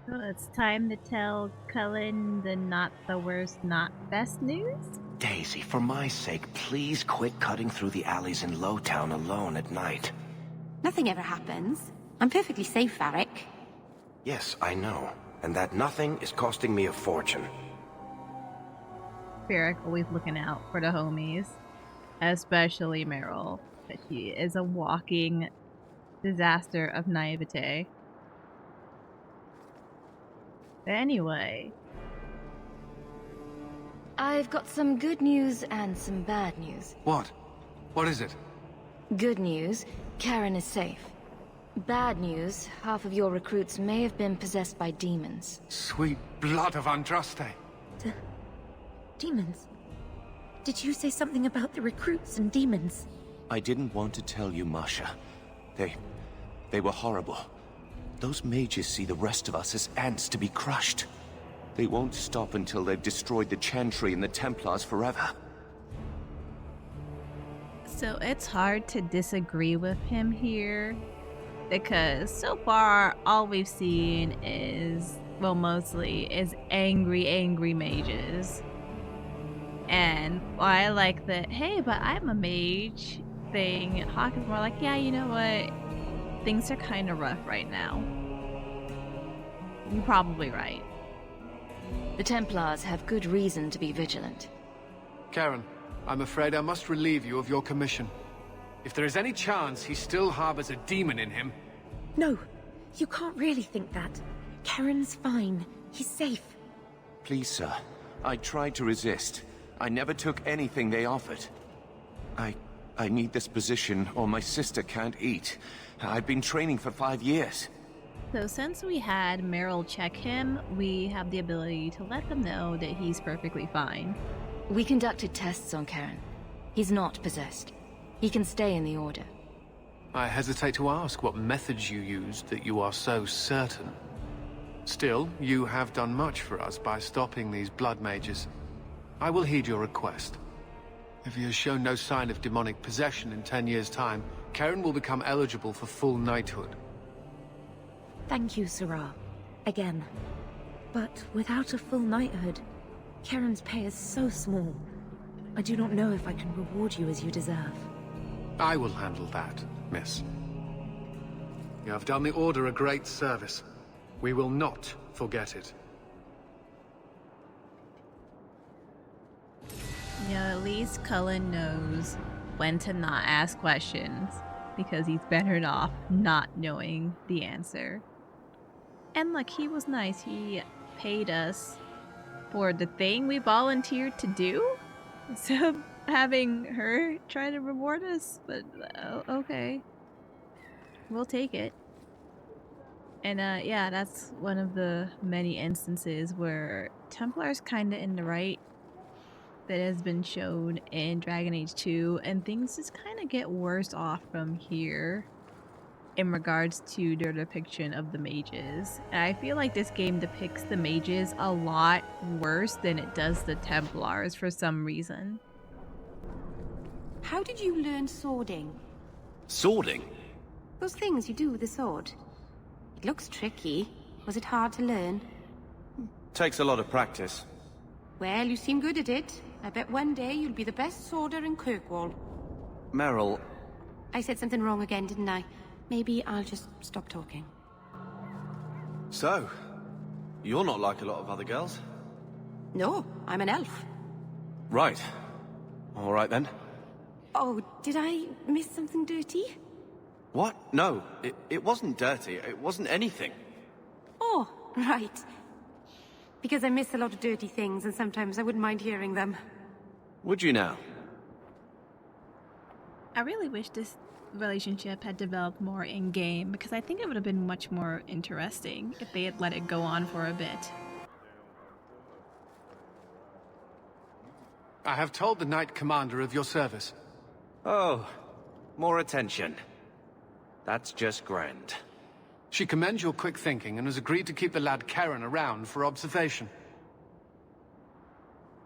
So it's time to tell Cullen the not the worst, not best news? Daisy, for my sake, please quit cutting through the alleys in Lowtown alone at night. Nothing ever happens. I'm perfectly safe, Varric. Yes, I know. And that nothing is costing me a fortune. Varric always looking out for the homies, especially Meryl, but she is a walking disaster of naivete. But anyway, I've got some good news and some bad news. What? What is it? Good news, Karen is safe. Bad news, half of your recruits may have been possessed by demons. Sweet blood of Andraste. Demons? Did you say something about the recruits and demons? I didn't want to tell you, Masha. They were horrible. Those mages see the rest of us as ants to be crushed. They won't stop until they've destroyed the Chantry and the Templars forever. so it's hard to disagree with him here because so far all we've seen is, well, mostly is angry mages. And while I like the, hey, but I'm a mage thing, Hawk is more like, yeah, you know what? Things are kind of rough right now. You're probably right. The Templars have good reason to be vigilant. Karen, I'm afraid I must relieve you of your commission. If there is any chance he still harbors a demon in him... No, you can't really think that. Karen's fine. He's safe. Please, sir. I tried to resist. I never took anything they offered. I need this position or my sister can't eat. I've been training for 5 years. So since we had Meryl check him, we have the ability to let them know that he's perfectly fine. We conducted tests on Karen. He's not possessed. He can stay in the Order. I hesitate to ask what methods you used that you are so certain. Still, you have done much for us by stopping these blood mages. I will heed your request. If he has shown no sign of demonic possession in 10 years' time, Karen will become eligible for full knighthood. Thank you, Sarah. Again. But without a full knighthood, Karen's pay is so small. I do not know if I can reward you as you deserve. I will handle that, miss. You have done the Order a great service. We will not forget it. Yeah, at least Cullen knows when to not ask questions because he's better off not knowing the answer. And look, he was nice. He paid us for the thing we volunteered to do instead of having her try to reward us. But okay, we'll take it. And yeah, that's one of the many instances where Templar's kind of in the right that has been shown in Dragon Age 2, and things just kind of get worse off from here in regards to their depiction of the mages. And I feel like this game depicts the mages a lot worse than it does the Templars for some reason. How did you learn swording? Swording? Those things you do with the sword. It looks tricky. Was it hard to learn? Takes a lot of practice. Well, you seem good at it. I bet one day you'll be the best sworder in Kirkwall. Meryl... I said something wrong again, didn't I? Maybe I'll just stop talking. So, you're not like a lot of other girls? No, I'm an elf. Right. All right then. Oh, did I miss something dirty? What? No, it wasn't dirty. It wasn't anything. Oh, right. Because I miss a lot of dirty things, and sometimes I wouldn't mind hearing them. Would you now? I really wish this relationship had developed more in-game, because I think it would have been much more interesting if they had let it go on for a bit. I have told the Knight Commander of your service. Oh, more attention. That's just grand. She commends your quick thinking and has agreed to keep the lad Karen around for observation.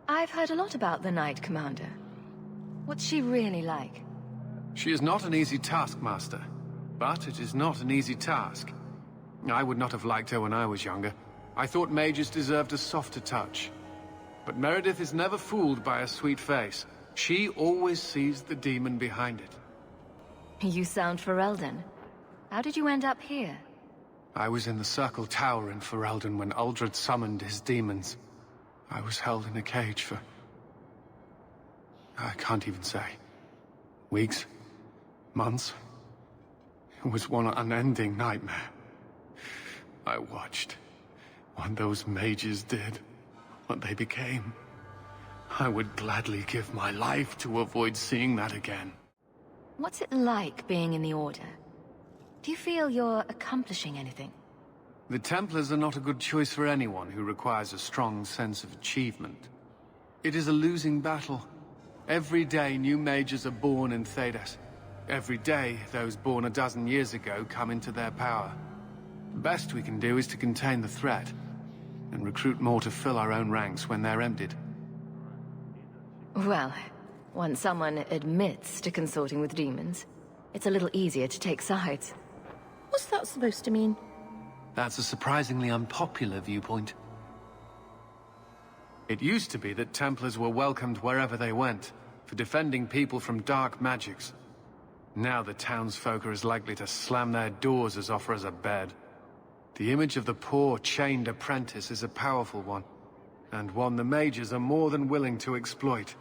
I've heard a lot about the Knight Commander. What's she really like? She is not an easy taskmaster, but it is not an easy task. I would not have liked her when I was younger. I thought mages deserved a softer touch. But Meredith is never fooled by a sweet face. She always sees the demon behind it. You sound Ferelden. How did you end up here? I was in the Circle Tower in Ferelden when Uldred summoned his demons. I was held in a cage for... I can't even say. Weeks? Months? It was one unending nightmare. I watched what those mages did, what they became. I would gladly give my life to avoid seeing that again. What's it like being in the Order? Do you feel you're accomplishing anything? The Templars are not a good choice for anyone who requires a strong sense of achievement. It is a losing battle. Every day new mages are born in Thedas. Every day those born a dozen years ago come into their power. The best we can do is to contain the threat, and recruit more to fill our own ranks when they're emptied. Well, once someone admits to consorting with demons, it's a little easier to take sides. What's that supposed to mean? That's a surprisingly unpopular viewpoint. It used to be that Templars were welcomed wherever they went, for defending people from dark magics. Now the townsfolk are as likely to slam their doors as offer us a bed. The image of the poor, chained apprentice is a powerful one, and one the mages are more than willing to exploit.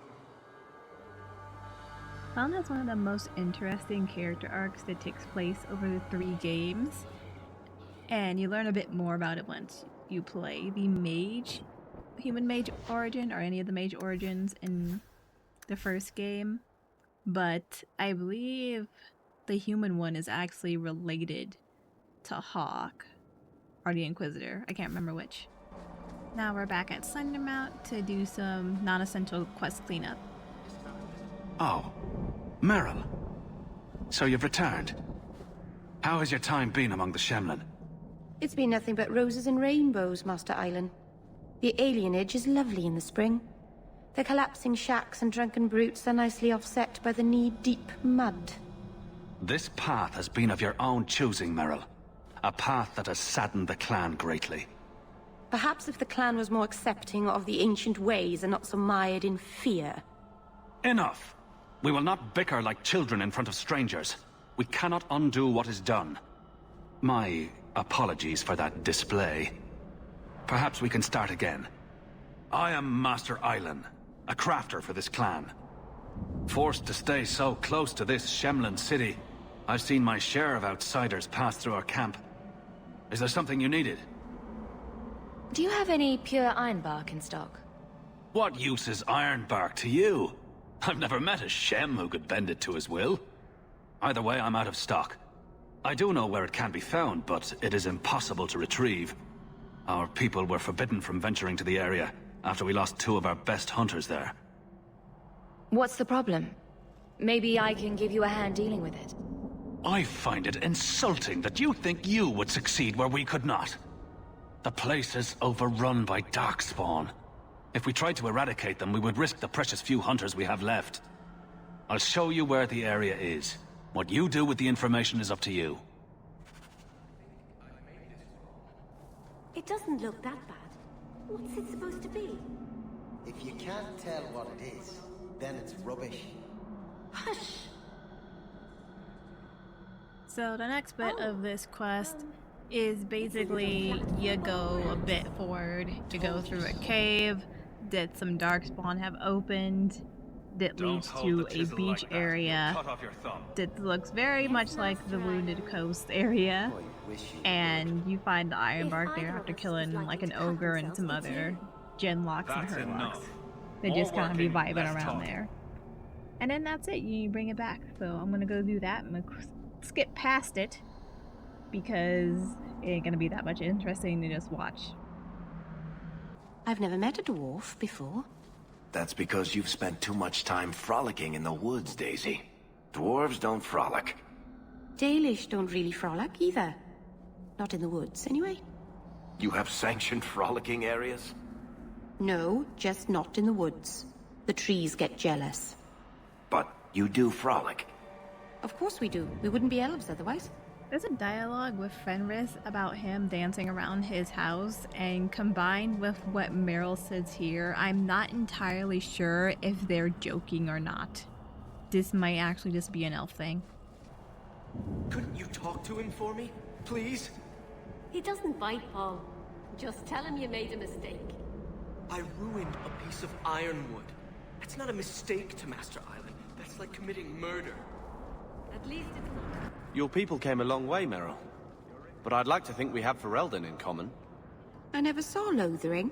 Found that's one of the most interesting character arcs that takes place over the 3 games. And you learn a bit more about it once you play the mage, human mage origin, or any of the mage origins in the first game. But I believe the human one is actually related to Hawke, or the Inquisitor. I can't remember which. Now we're back at Sundermount to do some non-essential quest cleanup. Oh, Merrill. So you've returned. How has your time been among the Shemlin? It's been nothing but roses and rainbows, Master Island. The alienage is lovely in the spring. The collapsing shacks and drunken brutes are nicely offset by the knee-deep mud. This path has been of your own choosing, Merrill. A path that has saddened the clan greatly. Perhaps if the clan was more accepting of the ancient ways and not so mired in fear. Enough! We will not bicker like children in front of strangers. We cannot undo what is done. My apologies for that display. Perhaps we can start again. I am Master Island, a crafter for this clan. Forced to stay so close to this Shemlin city, I've seen my share of outsiders pass through our camp. Is there something you needed? Do you have any pure ironbark in stock? What use is ironbark to you? I've never met a Shem who could bend it to his will. Either way, I'm out of stock. I do know where it can be found, but it is impossible to retrieve. Our people were forbidden from venturing to the area after we lost 2 of our best hunters there. What's the problem? Maybe I can give you a hand dealing with it. I find it insulting that you think you would succeed where we could not. The place is overrun by darkspawn. If we tried to eradicate them, we would risk the precious few hunters we have left. I'll show you where the area is. What you do with the information is up to you. It doesn't look that bad. What's it supposed to be? If you can't tell what it is, then it's rubbish. Hush! So the next bit of this quest is basically you go a bit forward to go through a cave that some darkspawn have opened that leads to a beach area that looks very much like the Wounded Coast area, and you find the ironbark there after killing like an ogre and some other genlocks and hurlocks. They just kind of be vibing around there. And then that's it, you bring it back. So I'm gonna go do that. I'm gonna skip past it because it ain't gonna be that much interesting to just watch. I've never met a dwarf before. That's because you've spent too much time frolicking in the woods, Daisy. Dwarves don't frolic. Dalish don't really frolic either. Not in the woods, anyway. You have sanctioned frolicking areas? No, just not in the woods. The trees get jealous. But you do frolic. Of course we do. We wouldn't be elves otherwise. There's a dialogue with Fenris about him dancing around his house, and combined with what Meryl says here, I'm not entirely sure if they're joking or not. This might actually just be an elf thing. Couldn't you talk to him for me? Please? He doesn't bite, Paul. Just tell him you made a mistake. I ruined a piece of ironwood. That's not a mistake to Master Island. That's like committing murder. At least it's not. Your people came a long way, Meryl. But I'd like to think we have Ferelden in common. I never saw Lothering.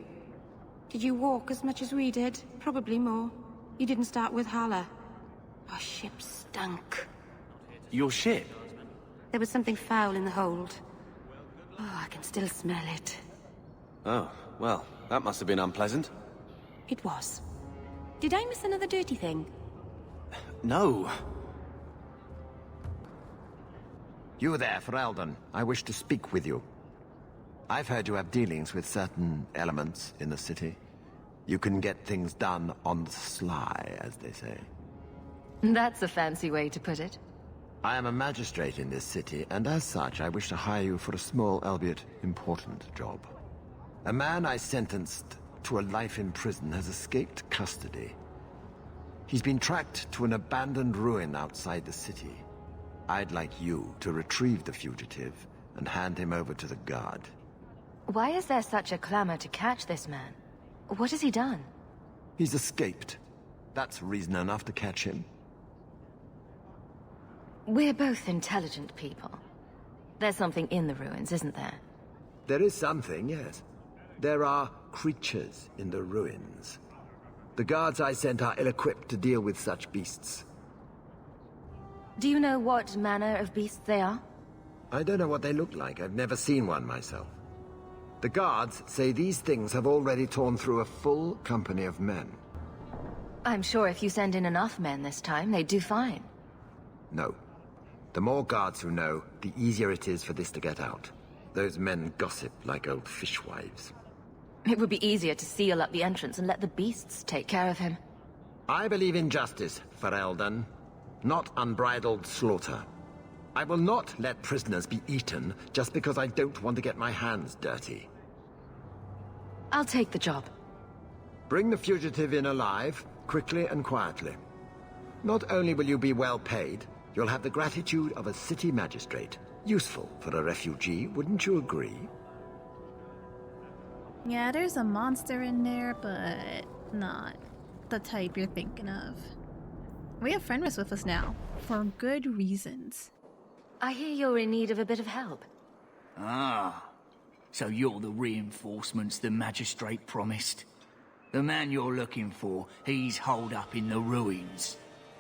Did you walk as much as we did? Probably more. You didn't start with Hala. Our ship stunk. Your ship? There was something foul in the hold. Oh, I can still smell it. Oh, well, that must have been unpleasant. It was. Did I miss another dirty thing? No. You there, Ferelden. I wish to speak with you. I've heard you have dealings with certain elements in the city. You can get things done on the sly, as they say. That's a fancy way to put it. I am a magistrate in this city, and as such, I wish to hire you for a small, albeit important, job. A man I sentenced to a life in prison has escaped custody. He's been tracked to an abandoned ruin outside the city. I'd like you to retrieve the fugitive and hand him over to the guard. Why is there such a clamor to catch this man? What has he done? He's escaped. That's reason enough to catch him. We're both intelligent people. There's something in the ruins, isn't there? There is something, yes. There are creatures in the ruins. The guards I sent are ill-equipped to deal with such beasts. Do you know what manner of beasts they are? I don't know what they look like. I've never seen one myself. The guards say these things have already torn through a full company of men. I'm sure if you send in enough men this time, they'd do fine. No. The more guards who know, the easier it is for this to get out. Those men gossip like old fishwives. It would be easier to seal up the entrance and let the beasts take care of him. I believe in justice, Ferelden, not unbridled slaughter. I will not let prisoners be eaten just because I don't want to get my hands dirty. I'll take the job. Bring the fugitive in alive, quickly and quietly. Not only will you be well paid, you'll have the gratitude of a city magistrate. Useful for a refugee, wouldn't you agree? Yeah, there's a monster in there, but not the type you're thinking of. We have Fenris with us now, for good reasons. I hear you're in need of a bit of help. Ah, so you're the reinforcements the magistrate promised. The man you're looking for, he's holed up in the ruins.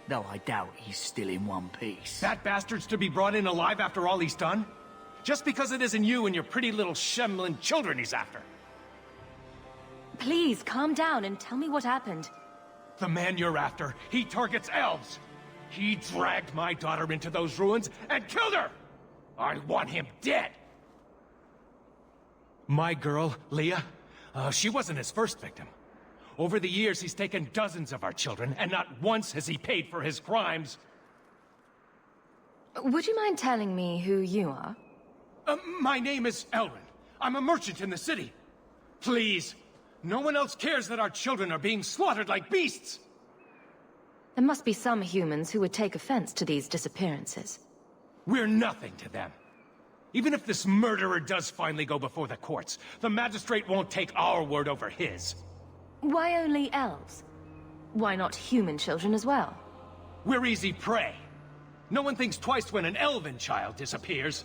Though I doubt he's still in one piece. That bastard's to be brought in alive after all he's done? Just because it isn't you and your pretty little Shemlin children he's after. Please, calm down and tell me what happened. The man you're after, he targets elves. He dragged my daughter into those ruins and killed her! I want him dead! My girl, Leah, she wasn't his first victim. Over the years, he's taken dozens of our children, and not once has he paid for his crimes. Would you mind telling me who you are? My name is Elrin. I'm a merchant in the city. Please, no one else cares that our children are being slaughtered like beasts! There must be some humans who would take offense to these disappearances. We're nothing to them. Even if this murderer does finally go before the courts, the magistrate won't take our word over his. Why only elves? Why not human children as well? We're easy prey. No one thinks twice when an elven child disappears.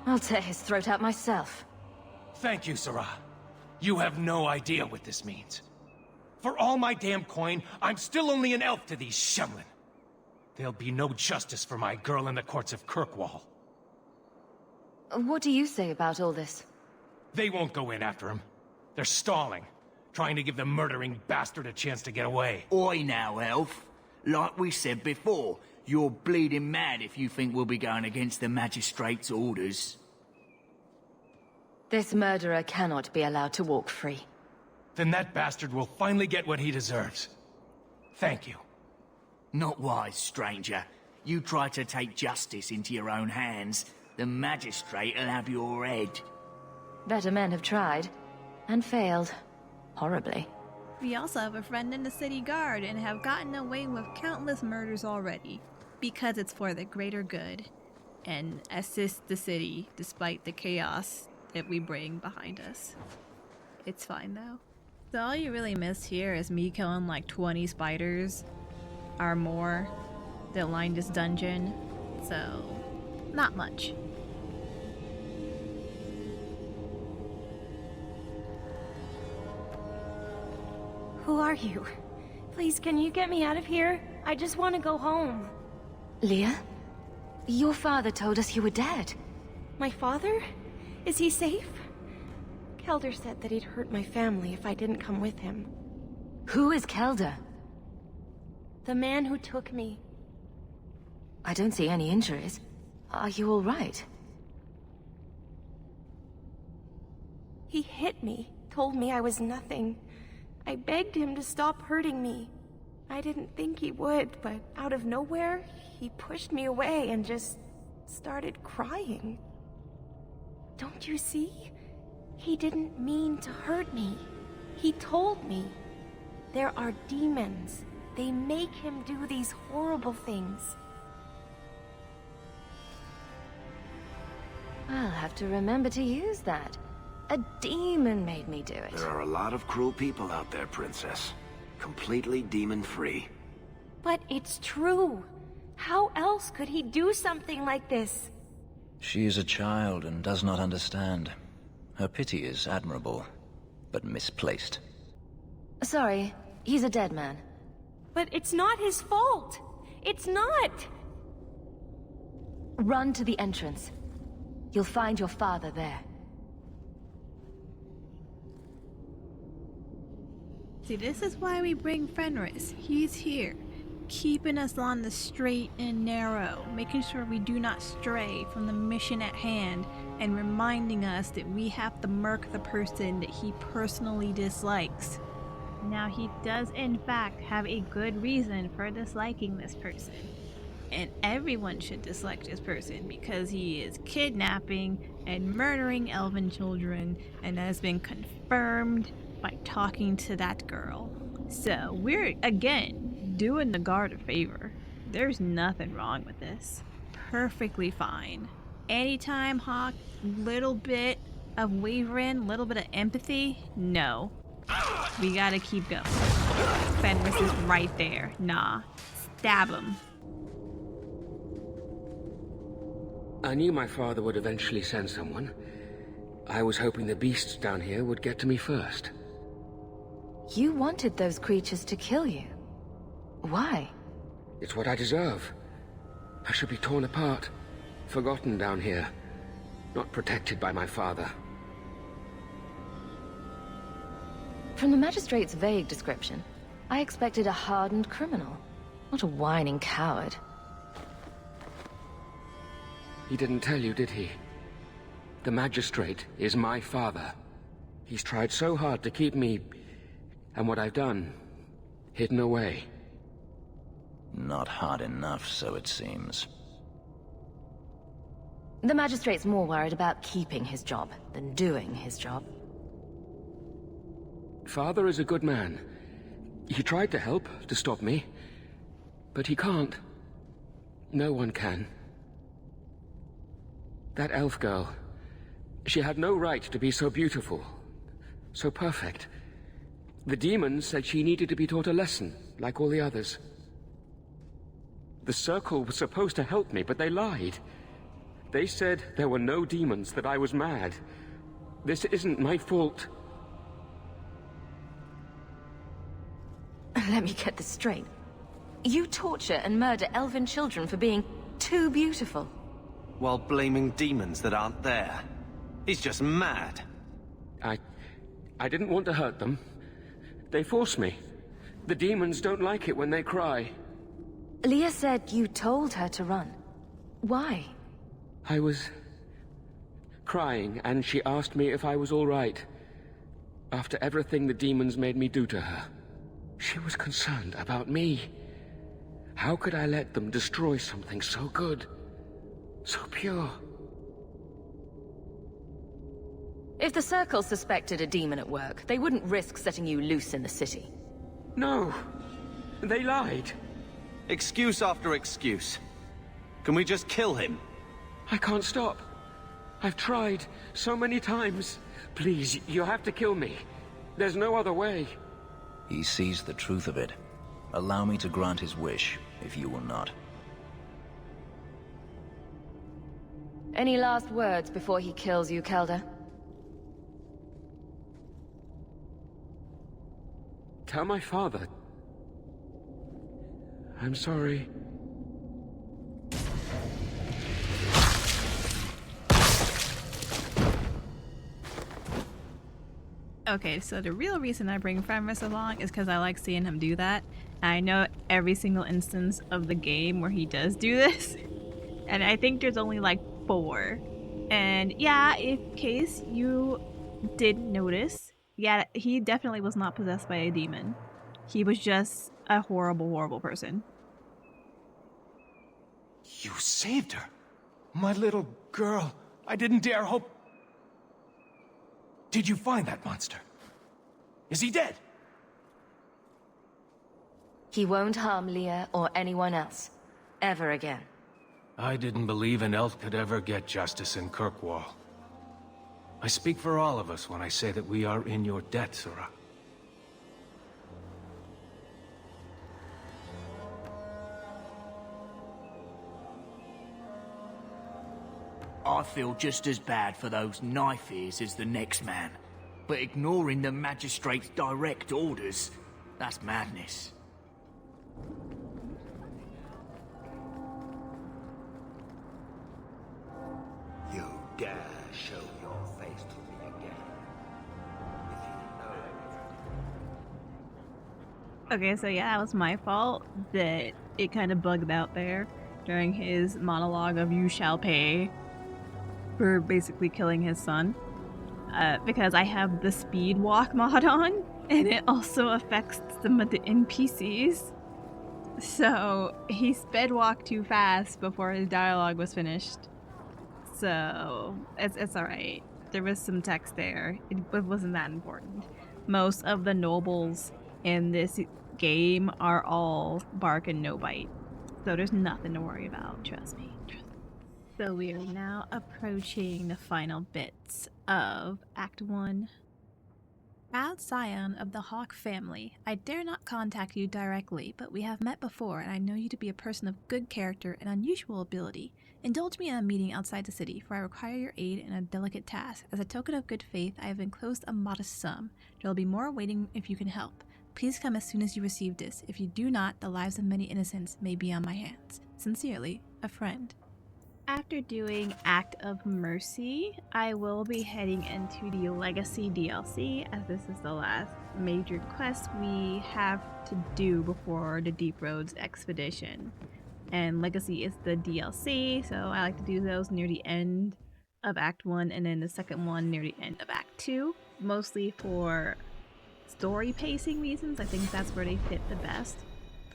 I'll tear his throat out myself. Thank you, Sarah. You have no idea what this means. For all my damn coin, I'm still only an elf to these Shemlin. There'll be no justice for my girl in the courts of Kirkwall. What do you say about all this? They won't go in after him. They're stalling, trying to give the murdering bastard a chance to get away. Oi now, elf. Like we said before, you're bleeding mad if you think we'll be going against the magistrate's orders. This murderer cannot be allowed to walk free. Then that bastard will finally get what he deserves. Thank you. Not wise, stranger. You try to take justice into your own hands, the Magistrate'll have your head. Better men have tried. And failed. Horribly. We also have a friend in the city guard and have gotten away with countless murders already. Because it's for the greater good. And assist the city despite the chaos that we bring behind us. It's fine though. So all you really missed here is me killing like 20 spiders or more that lined this dungeon. So, not much. Who are you? Please, can you get me out of here? I just want to go home. Leah? Your father told us you were dead. My father? Is he safe? Kelder said that he'd hurt my family if I didn't come with him. Who is Kelder? The man who took me. I don't see any injuries. Are you all right? He hit me, told me I was nothing. I begged him to stop hurting me. I didn't think he would, but out of nowhere, he pushed me away and just started crying. Don't you see? He didn't mean to hurt me. He told me. There are demons. They make him do these horrible things. I'll have to remember to use that. A demon made me do it. There are a lot of cruel people out there, Princess. Completely demon-free. But it's true. How else could he do something like this? She is a child and does not understand. Her pity is admirable, but misplaced. Sorry, he's a dead man. But it's not his fault. It's not. Run to the entrance. You'll find your father there. See, this is why we bring Fenris. He's here, keeping us on the straight and narrow, making sure we do not stray from the mission at hand, and reminding us that we have to murk the person that he personally dislikes. Now, he does in fact have a good reason for disliking this person. And everyone should dislike this person because he is kidnapping and murdering elven children, and that has been confirmed by talking to that girl. So we're, again, doing the guard a favor. There's nothing wrong with this. Perfectly fine. Anytime, Hawk, little bit of wavering, little bit of empathy, no. We gotta keep going. Fenris is right there. Nah. Stab him. I knew my father would eventually send someone. I was hoping the beasts down here would get to me first. You wanted those creatures to kill you. Why? It's what I deserve. I should be torn apart, forgotten down here, not protected by my father. From the Magistrate's vague description, I expected a hardened criminal, not a whining coward. He didn't tell you, did he? The Magistrate is my father. He's tried so hard to keep me, and what I've done, hidden away. Not hard enough, so it seems. The Magistrate's more worried about keeping his job than doing his job. Father is a good man. He tried to help, to stop me. But he can't. No one can. That elf girl, she had no right to be so beautiful, so perfect. The demons said she needed to be taught a lesson, like all the others. The Circle was supposed to help me, but they lied. They said there were no demons, that I was mad. This isn't my fault. Let me get this straight. You torture and murder elven children for being too beautiful. While blaming demons that aren't there. He's just mad. I didn't want to hurt them. They forced me. The demons don't like it when they cry. Leah said you told her to run. Why? I was crying, and she asked me if I was all right. After everything the demons made me do to her. She was concerned about me. How could I let them destroy something so good? So pure. If the Circle suspected a demon at work, they wouldn't risk setting you loose in the city. No. They lied. Excuse after excuse. Can we just kill him? I can't stop. I've tried so many times. Please, you have to kill me. There's no other way. He sees the truth of it. Allow me to grant his wish, if you will not. Any last words before he kills you, Kelda? Tell my father. I'm sorry. Okay, so the real reason I bring Fenris along is because I like seeing him do that. I know every single instance of the game where he does do this, and I think there's only like 4. And yeah, in case you didn't notice, yeah, he definitely was not possessed by a demon. He was just a horrible, horrible person. You saved her. My little girl. I didn't dare hope... Did you find that monster? Is he dead? He won't harm Leah or anyone else. Ever again. I didn't believe an elf could ever get justice in Kirkwall. I speak for all of us when I say that we are in your debt, Sirah. I feel just as bad for those knife ears as the next man. But ignoring the Magistrate's direct orders, that's madness. You dare show your face to me again. If you know... Okay, so yeah, that was my fault that it kind of bugged out there during his monologue of "you shall pay" for basically killing his son. Because I have the speed walk mod on, and it also affects some of the NPCs. So he sped walked too fast before his dialogue was finished. So it's alright. There was some text there. It wasn't that important. Most of the nobles in this game are all bark and no bite. So there's nothing to worry about, trust me. So we are now approaching the final bits of Act 1. Proud scion of the Hawke family, I dare not contact you directly, but we have met before and I know you to be a person of good character and unusual ability. Indulge me in a meeting outside the city, for I require your aid in a delicate task. As a token of good faith, I have enclosed a modest sum. There will be more waiting if you can help. Please come as soon as you receive this. If you do not, the lives of many innocents may be on my hands. Sincerely, a friend. After doing Act of Mercy, I will be heading into the Legacy DLC, as this is the last major quest we have to do before the Deep Roads expedition. And Legacy is the DLC, so I like to do those near the end of Act 1 and then the second one near the end of Act 2, mostly for story pacing reasons. I think that's where they fit the best.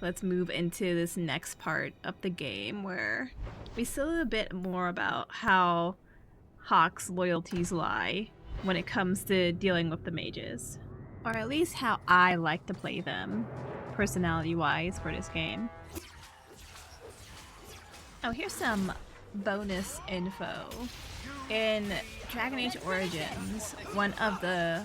Let's move into this next part of the game where we see a little bit more about how Hawke's loyalties lie when it comes to dealing with the mages. Or at least how I like to play them, personality-wise, for this game. Oh, here's some bonus info. In Dragon Age Origins, one of the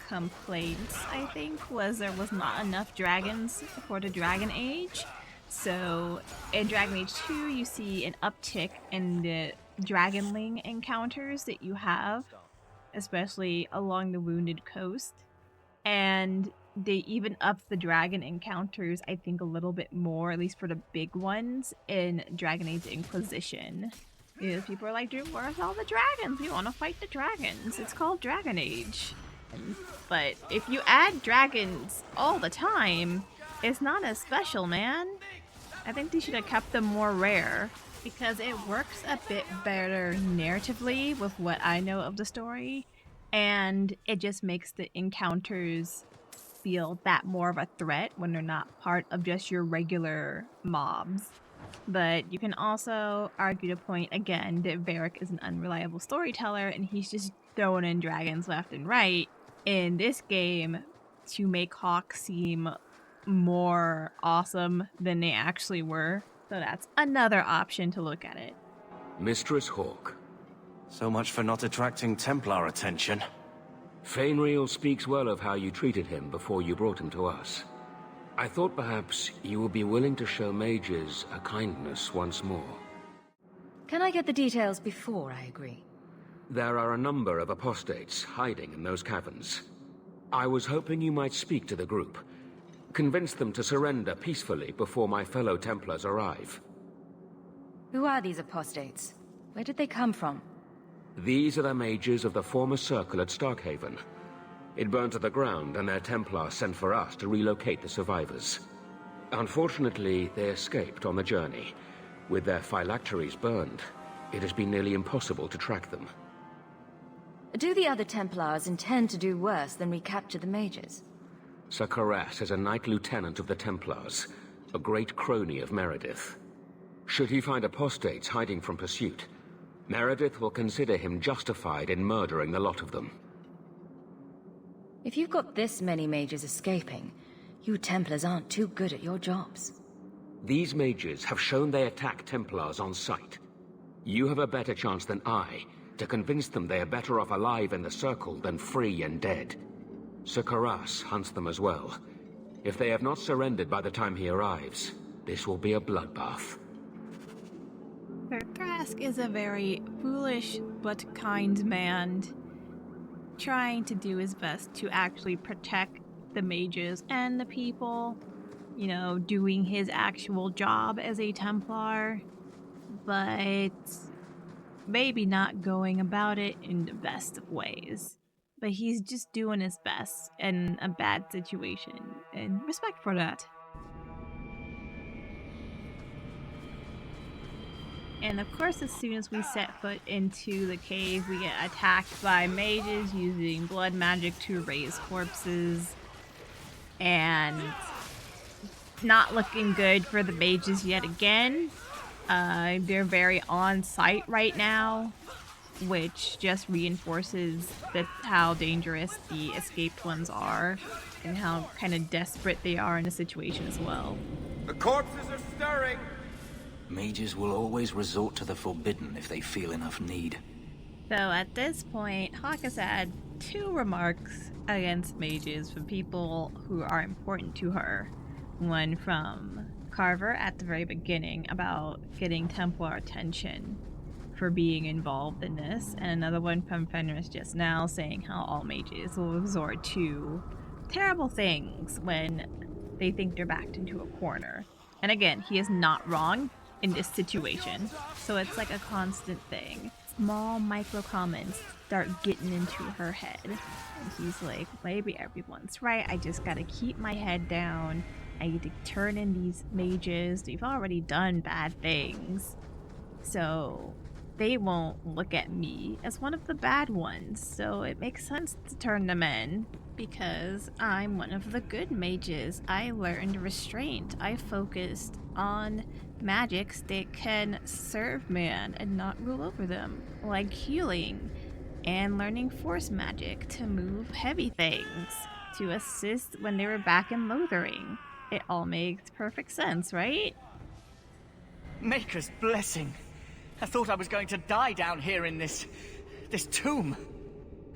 complaints, I think, was there was not enough dragons for the Dragon Age. So in Dragon Age 2, you see an uptick in the Dragonling encounters that you have, especially along the Wounded Coast. And they even upped the dragon encounters, I think, a little bit more, at least for the big ones, in Dragon Age Inquisition. Because people are like, dude, where's all the dragons? We want to fight the dragons. It's called Dragon Age. But if you add dragons all the time, it's not as special, man. I think they should have kept them more rare, because it works a bit better narratively with what I know of the story, and it just makes the encounters feel that more of a threat when they're not part of just your regular mobs. But you can also argue the point again that Varric is an unreliable storyteller and he's just throwing in dragons left and right in this game to make Hawke seem more awesome than they actually were. So that's another option to look at it. Mistress Hawke. So much for not attracting Templar attention. Fainriel speaks well of how you treated him before you brought him to us. I thought perhaps you would be willing to show mages a kindness once more. Can I get the details before I agree? There are a number of apostates hiding in those caverns. I was hoping you might speak to the group. Convince them to surrender peacefully before my fellow Templars arrive. Who are these apostates? Where did they come from? These are the mages of the former circle at Starkhaven. It burned to the ground, and their Templar sent for us to relocate the survivors. Unfortunately, they escaped on the journey. With their phylacteries burned, it has been nearly impossible to track them. Do the other Templars intend to do worse than recapture the mages? Sir Karas is a Knight Lieutenant of the Templars, a great crony of Meredith. Should he find apostates hiding from pursuit, Meredith will consider him justified in murdering the lot of them. If you've got this many mages escaping, you Templars aren't too good at your jobs. These mages have shown they attack Templars on sight. You have a better chance than I to convince them they are better off alive in the Circle than free and dead. Sir Karas hunts them as well. If they have not surrendered by the time he arrives, this will be a bloodbath. Sir Thrask is a very foolish but kind man, trying to do his best to actually protect the mages and the people, you know, doing his actual job as a Templar, but maybe not going about it in the best of ways. But he's just doing his best in a bad situation, and respect for that. And of course, as soon as we set foot into the cave, we get attacked by mages using blood magic to raise corpses. And not looking good for the mages yet again. They're very on site right now, which just reinforces how dangerous the escaped ones are and how kind of desperate they are in the situation as well. The corpses are stirring! Mages will always resort to the forbidden if they feel enough need. So at this point, Hawke has had 2 remarks against mages from people who are important to her. One from Carver at the very beginning about getting Templar attention for being involved in this, and another one from Fenris just now saying how all mages will resort to terrible things when they think they're backed into a corner. And again, he is not wrong in this situation, so it's like a constant thing. Small micro comments start getting into her head, and he's like, maybe everyone's right, I just gotta keep my head down, I need to turn in these mages, they've already done bad things, so they won't look at me as one of the bad ones, so it makes sense to turn them in. Because I'm one of the good mages. I learned restraint. I focused on magics that can serve man and not rule over them, like healing and learning force magic to move heavy things, to assist when they were back in Lothering. It all makes perfect sense, right? Maker's blessing. I thought I was going to die down here in this tomb.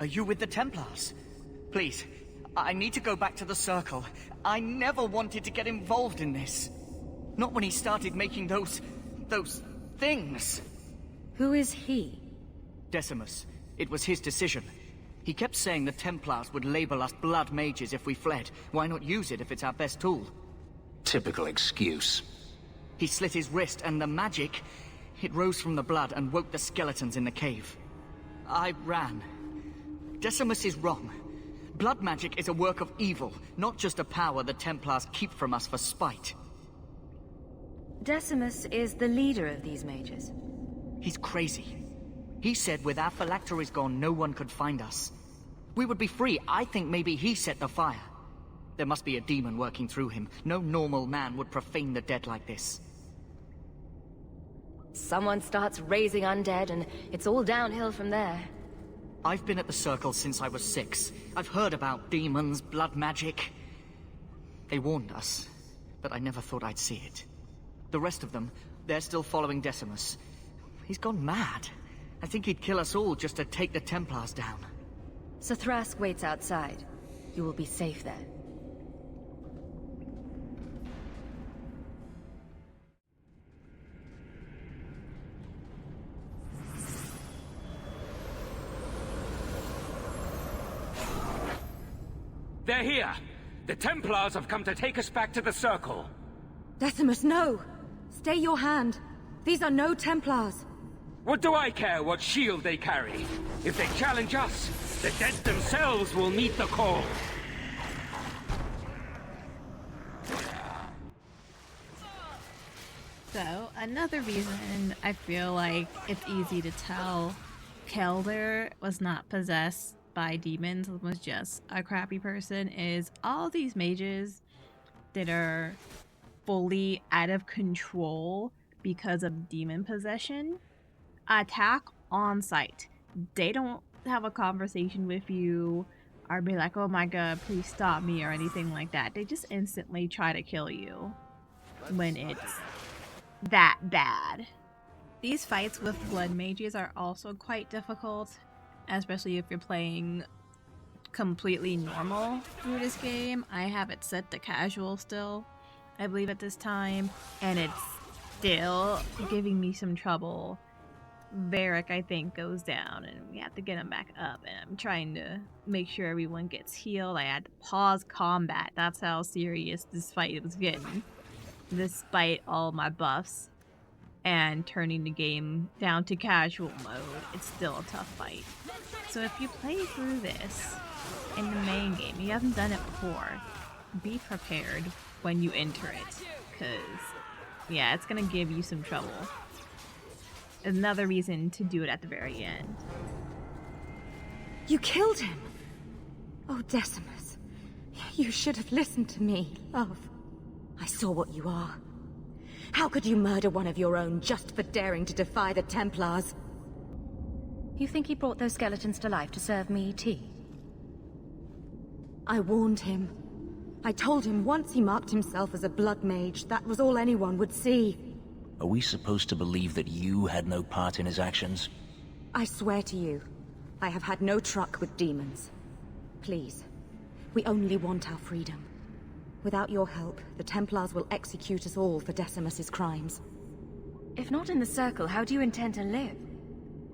Are you with the Templars? Please, I need to go back to the Circle. I never wanted to get involved in this. Not when he started making those things. Who is he? Decimus. It was his decision. He kept saying the Templars would label us blood mages if we fled. Why not use it if it's our best tool? Typical excuse. He slit his wrist, and the magic, it rose from the blood and woke the skeletons in the cave. I ran. Decimus is wrong. Blood magic is a work of evil, not just a power the Templars keep from us for spite. Decimus is the leader of these mages. He's crazy. He said with our phylacteries gone, no one could find us. We would be free. I think maybe he set the fire. There must be a demon working through him. No normal man would profane the dead like this. Someone starts raising undead, and it's all downhill from there. I've been at the Circle since I was 6. I've heard about demons, blood magic. They warned us, but I never thought I'd see it. The rest of them, they're still following Decimus. He's gone mad. I think he'd kill us all just to take the Templars down. So Thrask waits outside. You will be safe there. They're here! The Templars have come to take us back to the Circle! Decimus, no! Stay your hand. These are no Templars. What do I care what shield they carry? If they challenge us, the dead themselves will meet the call. So, another reason I feel like it's easy to tell Kelder was not possessed by demons, was just a crappy person, is all these mages that are fully out of control because of demon possession attack on sight. They don't have a conversation with you or be like, oh my god, please stop me or anything like that. They just instantly try to kill you when it's that bad. These fights with blood mages are also quite difficult, especially if you're playing completely normal through this game. I have it set to casual still, I believe, at this time, and it's still giving me some trouble. Varric, I think, goes down and we have to get him back up, and I'm trying to make sure everyone gets healed. I had to pause combat. That's how serious this fight was getting, despite all my buffs and turning the game down to casual mode. It's still a tough fight. So if you play through this in the main game, you haven't done it before, be prepared when you enter it, because yeah, it's gonna give you some trouble. Another reason to do it at the very end. You killed him! Oh, Decimus. You should have listened to me, love. I saw what you are. How could you murder one of your own just for daring to defy the Templars? You think he brought those skeletons to life to serve me tea? I warned him. I told him once he marked himself as a blood mage, that was all anyone would see. Are we supposed to believe that you had no part in his actions? I swear to you, I have had no truck with demons. Please, we only want our freedom. Without your help, the Templars will execute us all for Decimus's crimes. If not in the Circle, how do you intend to live?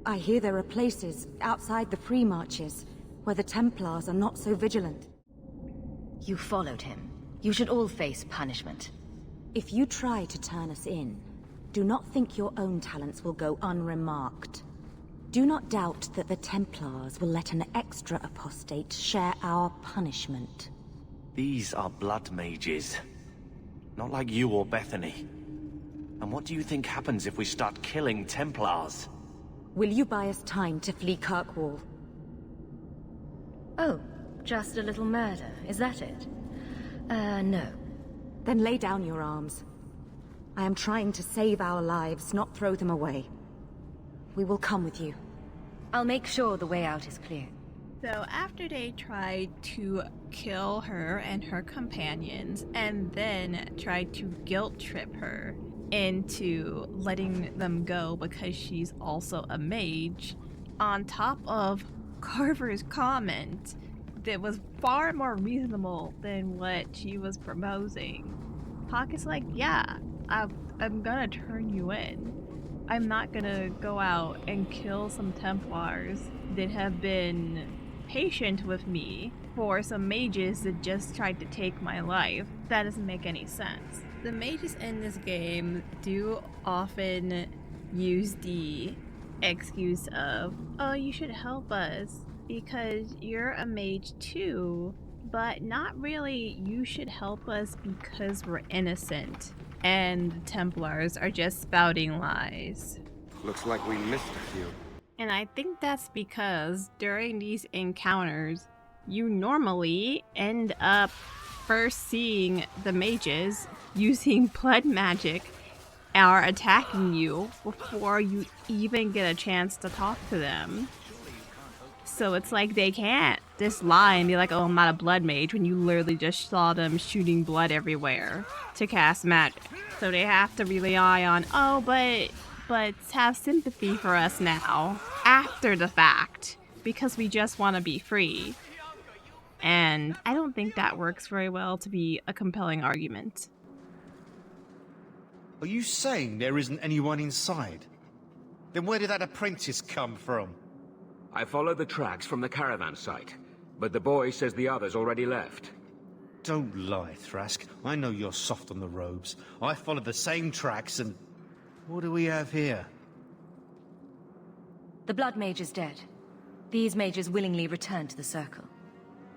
I hear there are places outside the Free Marches where the Templars are not so vigilant. You followed him. You should all face punishment. If you try to turn us in, do not think your own talents will go unremarked. Do not doubt that the Templars will let an extra apostate share our punishment. These are blood mages. Not like you or Bethany. And what do you think happens if we start killing Templars? Will you buy us time to flee Kirkwall? Oh, just a little murder, is that it? No. Then lay down your arms. I am trying to save our lives, not throw them away. We will come with you. I'll make sure the way out is clear. So after they tried to kill her and her companions, and then tried to guilt trip her into letting them go because she's also a mage, on top of Carver's comment that was far more reasonable than what she was proposing, Pocket's like, yeah, I'm gonna turn you in. I'm not gonna go out and kill some Templars that have been patient with me for some mages that just tried to take my life. That doesn't make any sense. The mages in this game do often use the excuse of, oh, you should help us because you're a mage too, but not really, you should help us because we're innocent and the Templars are just spouting lies. Looks like we missed a few. And I think that's because during these encounters, you normally end up first seeing the mages using blood magic are attacking you before you even get a chance to talk to them. So it's like they can't just lie and be like, oh, I'm not a blood mage, when you literally just saw them shooting blood everywhere to cast magic. So they have to rely on, oh, but have sympathy for us now, after the fact, because we just want to be free. And I don't think that works very well to be a compelling argument. Are you saying there isn't anyone inside? Then where did that apprentice come from? I followed the tracks from the caravan site, but the boy says the others already left. Don't lie, Thrask. I know you're soft on the robes. I followed the same tracks and... What do we have here? The Blood Mage is dead. These mages willingly returned to the Circle.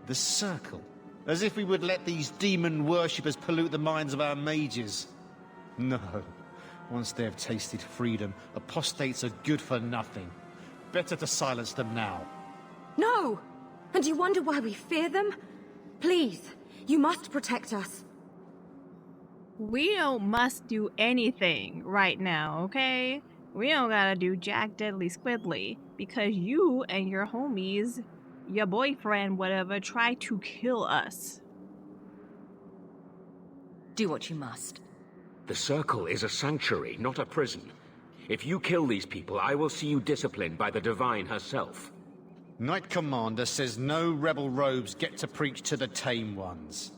The Circle? As if we would let these demon worshippers pollute the minds of our mages. No. Once they have tasted freedom, apostates are good for nothing. Better to silence them now. No! And you wonder why we fear them? Please, you must protect us. We don't must do anything right now, okay? We don't gotta do jack diddly squiddly, because you and your homies, your boyfriend, whatever, try to kill us. Do what you must. The Circle is a sanctuary, not a prison. If you kill these people, I will see you disciplined by the Divine herself. Knight Commander says no rebel robes get to preach to the tame ones.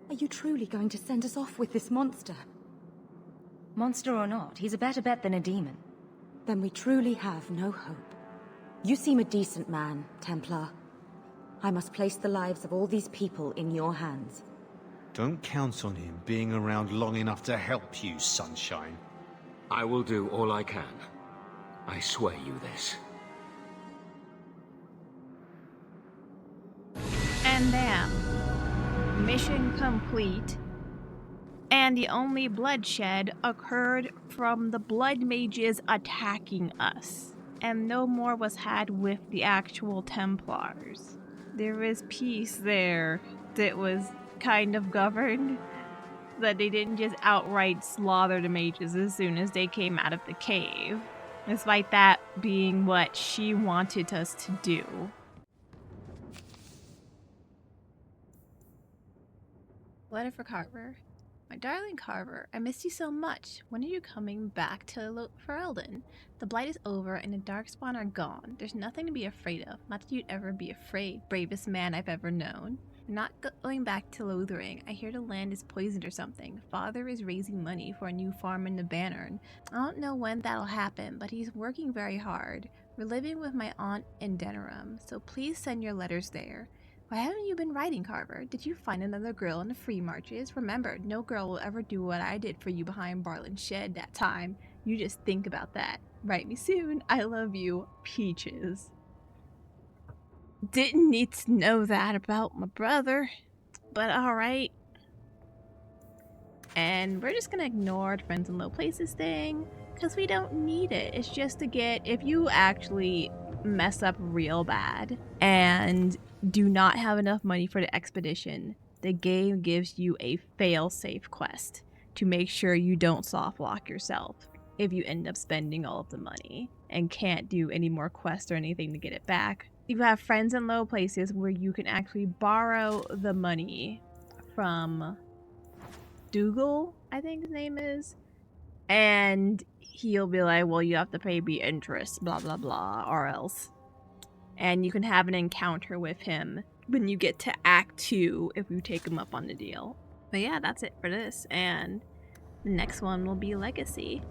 Are you truly going to send us off with this monster? Monster or not, he's a better bet than a demon. Then we truly have no hope. You seem a decent man, Templar. I must place the lives of all these people in your hands. Don't count on him being around long enough to help you, Sunshine. I will do all I can. I swear you this. And bam. Mission complete. And the only bloodshed occurred from the blood mages attacking us. And no more was had with the actual Templars. There is peace there that was kind of governed. That they didn't just outright slaughter the mages as soon as they came out of the cave. Despite that being what she wanted us to do. Letter for Carver. My darling Carver, I missed you so much. When are you coming back to Ferelden? The Blight is over and the Darkspawn are gone. There's nothing to be afraid of. Not that you'd ever be afraid, bravest man I've ever known. I'm not going back to Lothering. I hear the land is poisoned or something. Father is raising money for a new farm in the Bannern. I don't know when that'll happen, but he's working very hard. We're living with my aunt in Denerim, so please send your letters there. Why haven't you been writing, Carver? Did you find another girl in the free marches? Remember, no girl will ever do what I did for you behind Barlin's shed that time. You just think about that. Write me soon. I love you, Peaches. Didn't need to know that about my brother, but alright. And we're just gonna ignore the Friends in Low Places thing, because we don't need it. It's just to get, if you actually mess up real bad and do not have enough money for the expedition, the game gives you a fail-safe quest to make sure you don't soft lock yourself if you end up spending all of the money and can't do any more quests or anything to get it back. You have Friends in Low Places where you can actually borrow the money from Dougal, I think his name is, and he'll be like, well, you have to pay me interest, blah blah blah, or else. And you can have an encounter with him when you get to Act 2 if you take him up on the deal. But yeah, that's it for this, and the next one will be Legacy.